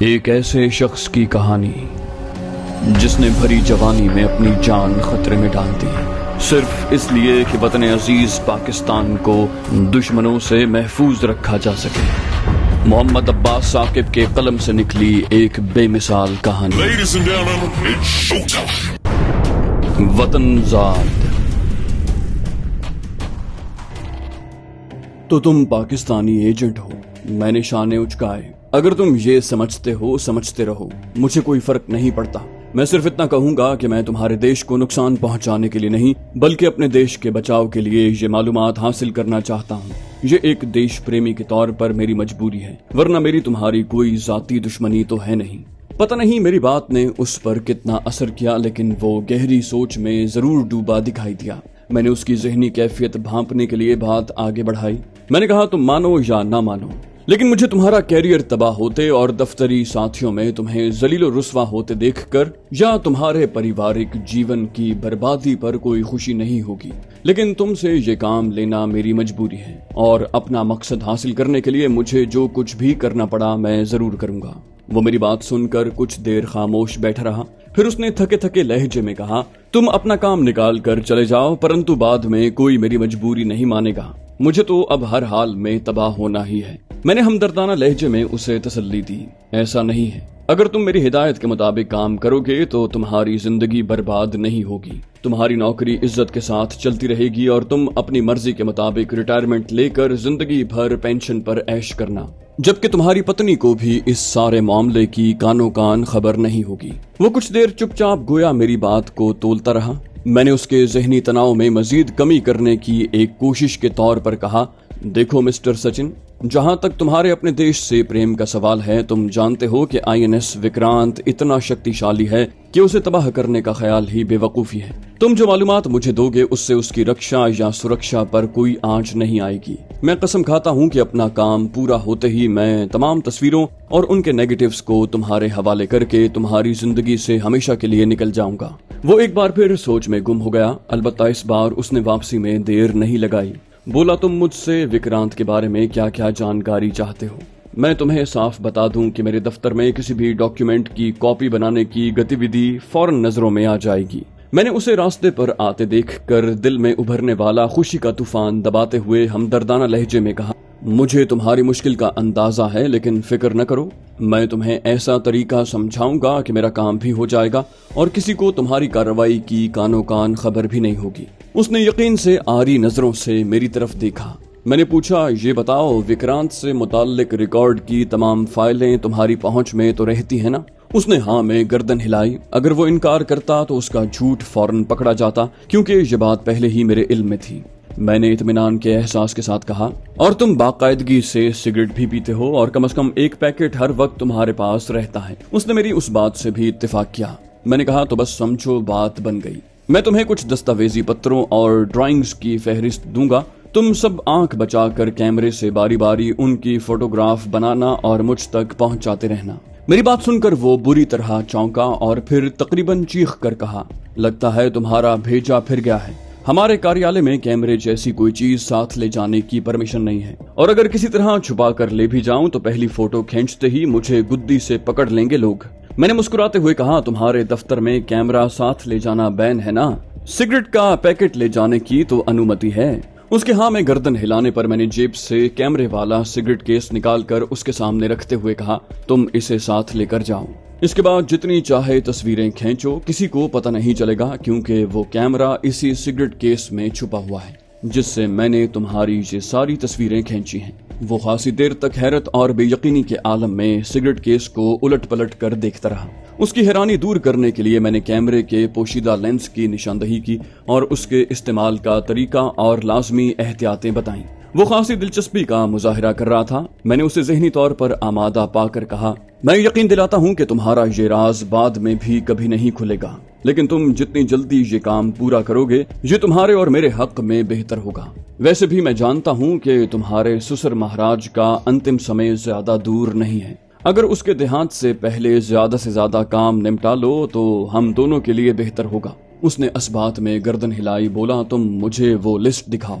ایک ایسے شخص کی کہانی جس نے بھری جوانی میں اپنی جان خطرے میں ڈال دی، صرف اس لیے کہ وطن عزیز پاکستان کو دشمنوں سے محفوظ رکھا جا سکے۔ محمد عباس ثاقب کے قلم سے نکلی ایک بے مثال کہانی، وطن زاد۔ تو تم پاکستانی ایجنٹ ہو، میں نے شانے اچکائے۔ اگر تم یہ سمجھتے ہو سمجھتے رہو، مجھے کوئی فرق نہیں پڑتا۔ میں صرف اتنا کہوں گا کہ میں تمہارے دیش کو نقصان پہنچانے کے لیے نہیں بلکہ اپنے دیش کے بچاؤ کے لیے یہ معلومات حاصل کرنا چاہتا ہوں۔ یہ ایک دیش پریمی کے طور پر میری مجبوری ہے، ورنہ میری تمہاری کوئی ذاتی دشمنی تو ہے نہیں۔ پتہ نہیں میری بات نے اس پر کتنا اثر کیا، لیکن وہ گہری سوچ میں ضرور ڈوبا دکھائی دیا۔ میں نے اس کی ذہنی کیفیت بھانپنے کے لیے بات آگے بڑھائی۔ میں نے کہا تم مانو یا نہ مانو، لیکن مجھے تمہارا کیریئر تباہ ہوتے اور دفتری ساتھیوں میں تمہیں ذلیل و رسوا ہوتے دیکھ کر یا تمہارے پریوارک جیون کی بربادی پر کوئی خوشی نہیں ہوگی، لیکن تم سے یہ کام لینا میری مجبوری ہے، اور اپنا مقصد حاصل کرنے کے لیے مجھے جو کچھ بھی کرنا پڑا میں ضرور کروں گا۔ وہ میری بات سن کر کچھ دیر خاموش بیٹھا رہا، پھر اس نے تھکے تھکے لہجے میں کہا، تم اپنا کام نکال کر چلے جاؤ، پرنتو بعد میں کوئی میری مجبوری نہیں مانے گا۔ مجھے تو اب ہر حال میں تباہ ہونا ہی ہے۔ میں نے ہمدردانہ لہجے میں اسے تسلی دی، ایسا نہیں ہے۔ اگر تم میری ہدایت کے مطابق کام کرو گے تو تمہاری زندگی برباد نہیں ہوگی، تمہاری نوکری عزت کے ساتھ چلتی رہے گی اور تم اپنی مرضی کے مطابق ریٹائرمنٹ لے کر زندگی بھر پینشن پر عیش کرنا، جبکہ تمہاری پتنی کو بھی اس سارے معاملے کی کانوں کان خبر نہیں ہوگی۔ وہ کچھ دیر چپ چاپ گویا میری بات کو تولتا رہا۔ میں نے اس کے ذہنی تناؤ میں مزید کمی کرنے کی ایک کوشش کے طور پر کہا، دیکھو مسٹر سچن، جہاں تک تمہارے اپنے دیش سے پریم کا سوال ہے، تم جانتے ہو کہ INS وکرانت اتنا شکتی شالی ہے کہ اسے تباہ کرنے کا خیال ہی بے وقوفی ہے۔ تم جو معلومات مجھے دو گے اس سے اس کی رکشا یا سرکشا پر کوئی آنچ نہیں آئے گی۔ میں قسم کھاتا ہوں کہ اپنا کام پورا ہوتے ہی میں تمام تصویروں اور ان کے نیگیٹوز کو تمہارے حوالے کر کے تمہاری زندگی سے ہمیشہ کے لیے نکل جاؤں گا۔ وہ ایک بار پھر سوچ میں گم ہو گیا، البتہ اس بار اس نے واپسی میں دیر نہیں لگائی۔ بولا، تم مجھ سے وکرانت کے بارے میں کیا کیا جانکاری چاہتے ہو؟ میں تمہیں صاف بتا دوں کہ میرے دفتر میں کسی بھی ڈاکیومنٹ کی کاپی بنانے کی گتی ودھی فوراً نظروں میں آ جائے گی۔ میں نے اسے راستے پر آتے دیکھ کر دل میں ابھرنے والا خوشی کا طوفان دباتے ہوئے ہمدردانہ لہجے میں کہا، مجھے تمہاری مشکل کا اندازہ ہے، لیکن فکر نہ کرو، میں تمہیں ایسا طریقہ سمجھاؤں گا کہ میرا کام بھی ہو جائے گا اور کسی کو تمہاری کارروائی کی کانوں کان خبر بھی نہیں ہوگی۔ اس نے یقین سے آری نظروں سے میری طرف دیکھا۔ میں نے پوچھا، یہ بتاؤ، وکرانت سے متعلق ریکارڈ کی تمام فائلیں تمہاری پہنچ میں تو رہتی ہیں نا؟ اس نے ہاں میں گردن ہلائی۔ اگر وہ انکار کرتا تو اس کا جھوٹ فوراً پکڑا جاتا، کیونکہ یہ بات پہلے ہی میرے علم میں تھی۔ میں نے اطمینان کے احساس کے ساتھ کہا، اور تم باقاعدگی سے سگریٹ بھی پیتے ہو اور کم از کم ایک پیکٹ ہر وقت تمہارے پاس رہتا ہے۔ اس نے میری اس بات سے بھی اتفاق کیا۔ میں نے کہا، تو بس سمجھو بات بن گئی۔ میں تمہیں کچھ دستاویزی پتروں اور ڈرائنگز کی فہرست دوں گا، تم سب آنکھ بچا کر کیمرے سے باری باری ان کی فوٹوگراف بنانا اور مجھ تک پہنچاتے رہنا۔ میری بات سن کر وہ بری طرح چونکا اور پھر تقریباً چیخ کر کہا، لگتا ہے تمہارا بھیجا پھر گیا ہے۔ ہمارے کاریالے میں کیمرے جیسی کوئی چیز ساتھ لے جانے کی پرمیشن نہیں ہے، اور اگر کسی طرح چھپا کر لے بھی جاؤں تو پہلی فوٹو کھینچتے ہی مجھے گدی سے پکڑ لیں گے لوگ۔ میں نے مسکراتے ہوئے کہا، تمہارے دفتر میں کیمرہ ساتھ لے جانا بین ہے نا؟ سگریٹ کا پیکٹ لے جانے کی تو انومتی ہے۔ اس کے ہاں میں گردن ہلانے پر میں نے جیب سے کیمرے والا سگریٹ کیس نکال کر اس کے سامنے رکھتے ہوئے کہا، تم اسے ساتھ لے کر جاؤ۔ اس کے بعد جتنی چاہے تصویریں کھینچو، کسی کو پتہ نہیں چلے گا، کیونکہ وہ کیمرہ اسی سگریٹ کیس میں چھپا ہوا ہے جس سے میں نے تمہاری یہ ساری تصویریں کھینچی ہیں۔ وہ خاصی دیر تک حیرت اور بے یقینی کے عالم میں سگریٹ کیس کو الٹ پلٹ کر دیکھتا رہا۔ اس کی حیرانی دور کرنے کے لیے میں نے کیمرے کے پوشیدہ لینس کی نشاندہی کی اور اس کے استعمال کا طریقہ اور لازمی احتیاطیں بتائیں۔ وہ خاصی دلچسپی کا مظاہرہ کر رہا تھا۔ میں نے اسے ذہنی طور پر آمادہ پا کر کہا، میں یقین دلاتا ہوں کہ تمہارا یہ راز بعد میں بھی کبھی نہیں کھلے گا، لیکن تم جتنی جلدی یہ کام پورا کرو گے یہ تمہارے اور میرے حق میں بہتر ہوگا۔ ویسے بھی میں جانتا ہوں کہ تمہارے سسر مہاراج کا انتم سمے زیادہ دور نہیں ہے۔ اگر اس کے دیہانت سے پہلے زیادہ سے زیادہ کام نمٹا لو تو ہم دونوں کے لیے بہتر ہوگا۔ اس نے اس بات میں گردن ہلائی، بولا، تم مجھے وہ لسٹ دکھاؤ۔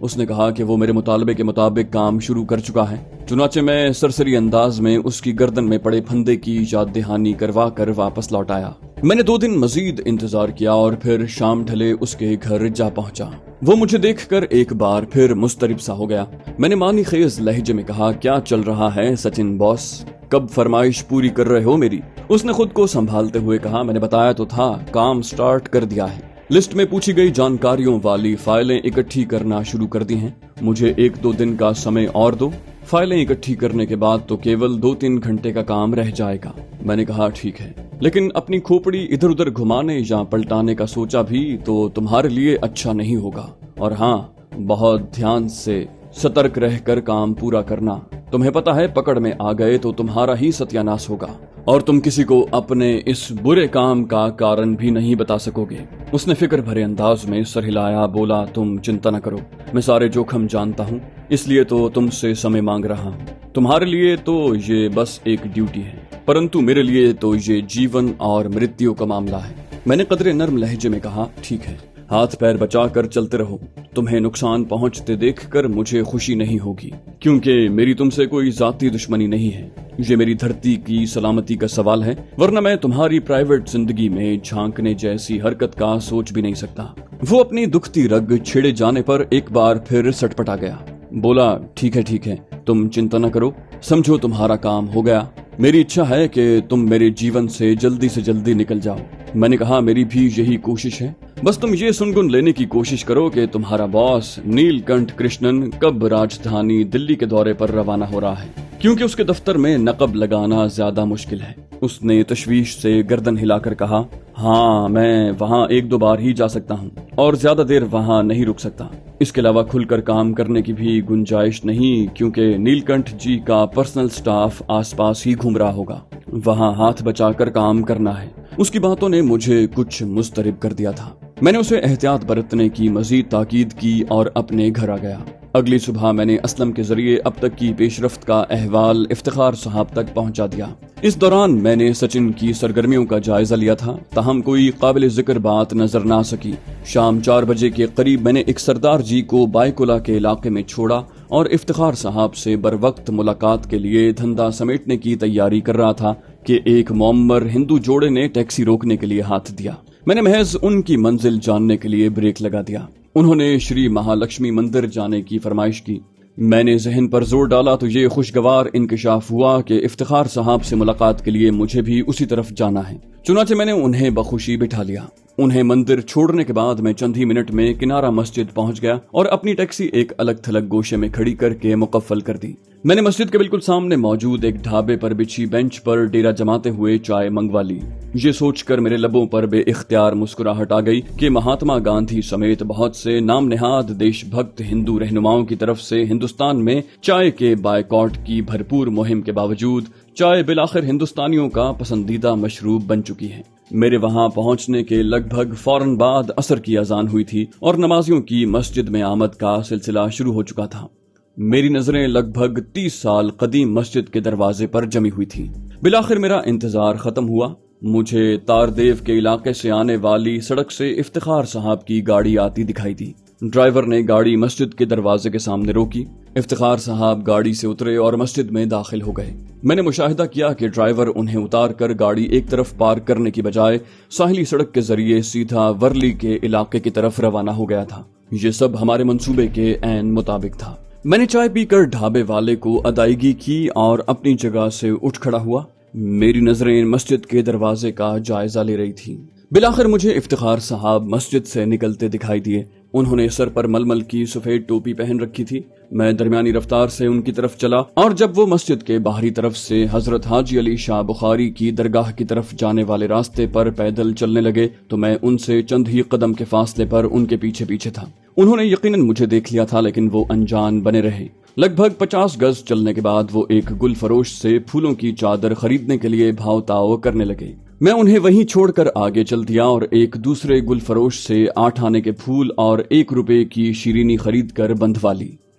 اس نے کہا کہ وہ میرے مطالبے کے مطابق کام شروع کر چکا ہے۔ چنانچہ میں سرسری انداز میں اس کی گردن میں پڑے پھندے کی یاد دہانی کروا کر واپس لوٹ آیا۔ میں نے 2 دن مزید انتظار کیا اور پھر شام ڈھلے اس کے گھر جا پہنچا۔ وہ مجھے دیکھ کر ایک بار پھر مضطرب سا ہو گیا۔ میں نے معنی خیز لہجے میں کہا، کیا چل رہا ہے سچن باس؟ کب فرمائش پوری کر رہے ہو میری؟ اس نے خود کو سنبھالتے ہوئے کہا، میں نے بتایا تو تھا، کام سٹارٹ کر دیا ہے۔ لسٹ میں پوچھی گئی جانکاریوں والی فائلیں اکٹھی کرنا شروع کر دی ہیں۔ مجھے 1-2 دن کا سمے اور دو۔ فائلیں اکٹھی کرنے کے بعد تو کیول 2-3 گھنٹے کا کام رہ جائے گا۔ میں نے کہا ٹھیک ہے، لیکن اپنی کھوپڑی ادھر ادھر گھمانے یا پلٹانے کا سوچا بھی تو تمہارے لیے اچھا نہیں ہوگا، اور ہاں، بہت دھیان سے سترک رہ کر کام پورا کرنا۔ تمہیں پتا ہے پکڑ میں آ گئے تو تمہارا ہی ستیاناش ہوگا اور تم کسی کو اپنے اس برے کام کا کارن بھی نہیں بتا سکو گے۔ اس نے فکر بھرے انداز میں سر ہلایا، بولا، تم چنتا نہ کرو، میں سارے جوخم جانتا ہوں، اس لیے تو تم سے سمے مانگ رہا ہوں۔ تمہارے لیے تو یہ بس ایک ڈیوٹی ہے، پرنتو میرے لیے تو یہ جیون اور مرتیو کا معاملہ ہے۔ میں نے قدرے نرم لہجے میں کہا، ٹھیک ہے، ہاتھ پیر بچا کر چلتے رہو۔ تمہیں نقصان پہنچتے دیکھ کر مجھے خوشی نہیں ہوگی، کیونکہ میری تم سے کوئی ذاتی دشمنی نہیں ہے۔ یہ میری دھرتی کی سلامتی کا سوال ہے، ورنہ میں تمہاری پرائیویٹ زندگی میں جھانکنے جیسی حرکت کا سوچ بھی نہیں سکتا۔ وہ اپنی دکھتی رگ چھڑے جانے پر ایک بار پھر سٹپٹا گیا، بولا، ٹھیک ہے، تم چنتا نہ کرو، سمجھو تمہارا کام ہو گیا۔ میری اچھا ہے کہ تم میرے جیون سے جلدی نکل جاؤ۔ میں نے کہا، میری بھی یہی کوشش ہے، بس تم یہ سنگن لینے کی کوشش کرو کہ تمہارا باس نیل کنٹھ کرشنن کب راجدھانی دلی کے دورے پر روانہ ہو رہا ہے، کیونکہ اس کے دفتر میں نقب لگانا زیادہ مشکل ہے۔ اس نے تشویش سے گردن ہلا کر کہا، ہاں، میں وہاں 1-2 بار ہی جا سکتا ہوں اور زیادہ دیر وہاں نہیں رک سکتا۔ اس کے علاوہ کھل کر کام کرنے کی بھی گنجائش نہیں، کیونکہ نیل کنٹھ جی کا پرسنل سٹاف آس پاس ہی گھوم رہا ہوگا۔ وہاں ہاتھ بچا کر کام کرنا ہے۔ اس کی باتوں نے مجھے کچھ مضطرب کر دیا تھا۔ میں نے اسے احتیاط برتنے کی مزید تاکید کی اور اپنے گھر آ گیا۔ اگلی صبح میں نے اسلم کے ذریعے اب تک کی پیش رفت کا احوال افتخار صاحب تک پہنچا دیا۔ اس دوران میں نے سچن کی سرگرمیوں کا جائزہ لیا تھا، تاہم کوئی قابل ذکر بات نظر نہ سکی۔ شام 4 بجے کے قریب میں نے ایک سردار جی کو بائیکولا کے علاقے میں چھوڑا اور افتخار صاحب سے بر وقت ملاقات کے لیے دھندا سمیٹنے کی تیاری کر رہا تھا کہ ایک معمر ہندو جوڑے نے ٹیکسی روکنے کے لیے ہاتھ دیا۔ میں نے محض ان کی منزل جاننے کے لیے بریک لگا دیا۔ انہوں نے شری مہالکشمی مندر جانے کی فرمائش کی۔ میں نے ذہن پر زور ڈالا تو یہ خوشگوار انکشاف ہوا کہ افتخار صاحب سے ملاقات کے لیے مجھے بھی اسی طرف جانا ہے۔ چنانچہ میں نے انہیں بخوشی بٹھا لیا۔ انہیں مندر چھوڑنے کے بعد میں چند ہی منٹ میں کنارہ مسجد پہنچ گیا اور اپنی ٹیکسی ایک الگ تھلگ گوشے میں کھڑی کر کے مقفل کر دی۔ میں نے مسجد کے بالکل سامنے موجود ایک ڈھابے پر بچھی بینچ پر ڈیرا جماتے ہوئے چائے منگوا لی۔ یہ سوچ کر میرے لبوں پر بے اختیار مسکراہٹ آ گئی کہ مہاتما گاندھی سمیت بہت سے نام نہاد دیش بھکت ہندو رہنماؤں کی طرف سے ہندوستان میں چائے کے بائیکاٹ کی بھرپور مہم کے باوجود چائے بالآخر ہندوستانیوں کا پسندیدہ مشروب بن چکی ہے۔ میرے وہاں پہنچنے کے لگ بھگ فوراً بعد عصر کی اذان ہوئی تھی اور نمازیوں کی مسجد میں آمد کا سلسلہ شروع ہو چکا تھا۔ میری نظریں لگ بھگ 30 سال قدیم مسجد کے دروازے پر جمی ہوئی تھی۔ بالآخر میرا انتظار ختم ہوا۔ مجھے تاردیو کے علاقے سے آنے والی سڑک سے افتخار صاحب کی گاڑی آتی دکھائی دی۔ ڈرائیور نے گاڑی مسجد کے دروازے کے سامنے روکی۔ افتخار صاحب گاڑی سے اترے اور مسجد میں داخل ہو گئے۔ میں نے مشاہدہ کیا کہ ڈرائیور انہیں اتار کر گاڑی ایک طرف پارک کرنے کی بجائے ساحلی سڑک کے ذریعے سیدھا ورلی کے علاقے کی طرف روانہ ہو گیا تھا۔ یہ سب ہمارے منصوبے کے عین مطابق تھا۔ میں نے چائے پی کر ڈھابے والے کو ادائیگی کی اور اپنی جگہ سے اٹھ کھڑا ہوا۔ میری نظریں مسجد کے دروازے کا جائزہ لے رہی تھیں۔ بالآخر مجھے افتخار صاحب مسجد سے نکلتے دکھائی دیے۔ انہوں نے سر پر ململ کی سفید ٹوپی پہن رکھی تھی۔ میں درمیانی رفتار سے ان کی طرف چلا اور جب وہ مسجد کے باہری طرف سے حضرت حاجی علی شاہ بخاری کی درگاہ کی طرف جانے والے راستے پر پیدل چلنے لگے تو میں ان سے چند ہی قدم کے فاصلے پر ان کے پیچھے پیچھے تھا۔ انہوں نے یقیناً مجھے دیکھ لیا تھا، لیکن وہ انجان بنے رہے۔ لگ بھگ 50 گز چلنے کے بعد وہ ایک گل فروش سے پھولوں کی چادر خریدنے کے لیے بھاؤ تاؤ کرنے لگے۔ میں انہیں وہیں چھوڑ کر آگے چل دیا اور ایک دوسرے گل فروش سے 8 آنے کے پھول اور 1 روپے کی شیرینی خرید کر بندھوا لی۔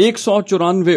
194